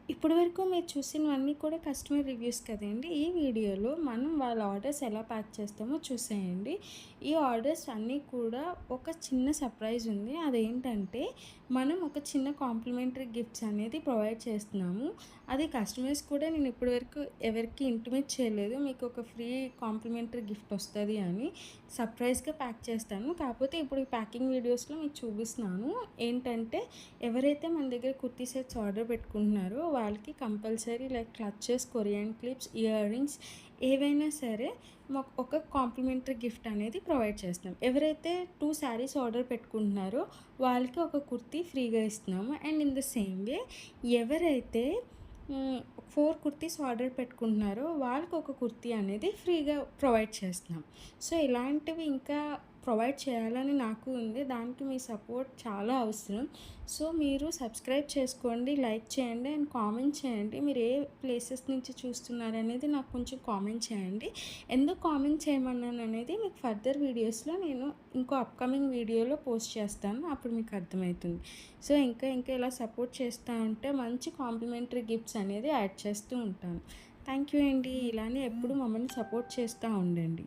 ఇప్పటి వరకు మీరు చూసినవన్నీ కూడా కస్టమర్ రివ్యూస్ కదండీ! ఈ వీడియోలో మనం వాళ్ళ ఆర్డర్స్ ఎలా ప్యాక్ చేస్తామో చూసేయండి. ఈ ఆర్డర్స్ అన్నీ కూడా ఒక చిన్న సర్ప్రైజ్ ఉంది. అదేంటంటే మనం ఒక చిన్న కాంప్లిమెంటరీ గిఫ్ట్స్ అనేది ప్రొవైడ్ చేస్తున్నాము. అది కస్టమర్స్ కూడా నేను ఇప్పటివరకు ఎవరికీ ఇంటిమేట్ చేయలేదు. మీకు ఒక ఫ్రీ కాంప్లిమెంటరీ గిఫ్ట్ వస్తది అని. సర్ప్రైజ్‌గా ప్యాక్ చేస్తాను. కాకపోతే ఇప్పుడు ఈ ప్యాకింగ్ వీడియోస్‌లో మీకు చూపిస్తున్నాను. ఏంటంటే ఎవరైతే మన దగ్గర కుర్తీ సెట్స్ ఆర్డర్ పెట్టుకుంటున్నారో వాళ్ళకి compulsory like clutches, Korean clips, ear rings ఏవైనా సరే మాకు ఒక కాంప్లిమెంటరీ గిఫ్ట్ అనేది ప్రొవైడ్ చేస్తున్నాం. ఎవరైతే 2 శారీస్ ఆర్డర్ పెట్టుకుంటున్నారో వాళ్ళకి ఒక కుర్తీ ఫ్రీగా ఇస్తున్నాము. And in the same way ఎవరైతే 4 కుర్తీస్ ఆర్డర్ పెట్టుకుంటున్నారో వాళ్ళకి ఒక కుర్తీ అనేది ఫ్రీగా ప్రొవైడ్ చేస్తున్నాం. సో ఇలాంటివి ఇంకా ప్రొవైడ్ చేయాలని నాకు ఉంది. దానికి మీ సపోర్ట్ చాలా అవసరం. సో మీరు సబ్స్క్రైబ్ చేసుకోండి, లైక్ చేయండి అండ్ కామెంట్ చేయండి. మీరు ఏ ప్లేసెస్ నుంచి చూస్తున్నారనేది నాకు కొంచెం కామెంట్ చేయండి. ఎందుకు కామెంట్ చేయమన్నాననేది మీకు ఫర్దర్ వీడియోస్‌లో నేను ఇంకో అప్‌కమింగ్ వీడియోలో పోస్ట్ చేస్తాను. అప్పుడు మీకు అర్థమవుతుంది. సో ఇంకా ఇలా సపోర్ట్ చేస్తా ఉంటే మంచి కాంప్లిమెంటరీ గిఫ్ట్స్ అనేది యాడ్ చేస్తూ ఉంటాను. థ్యాంక్ యూ అండి. ఇలానే ఎప్పుడు మమ్మల్ని సపోర్ట్ చేస్తూ ఉండండి.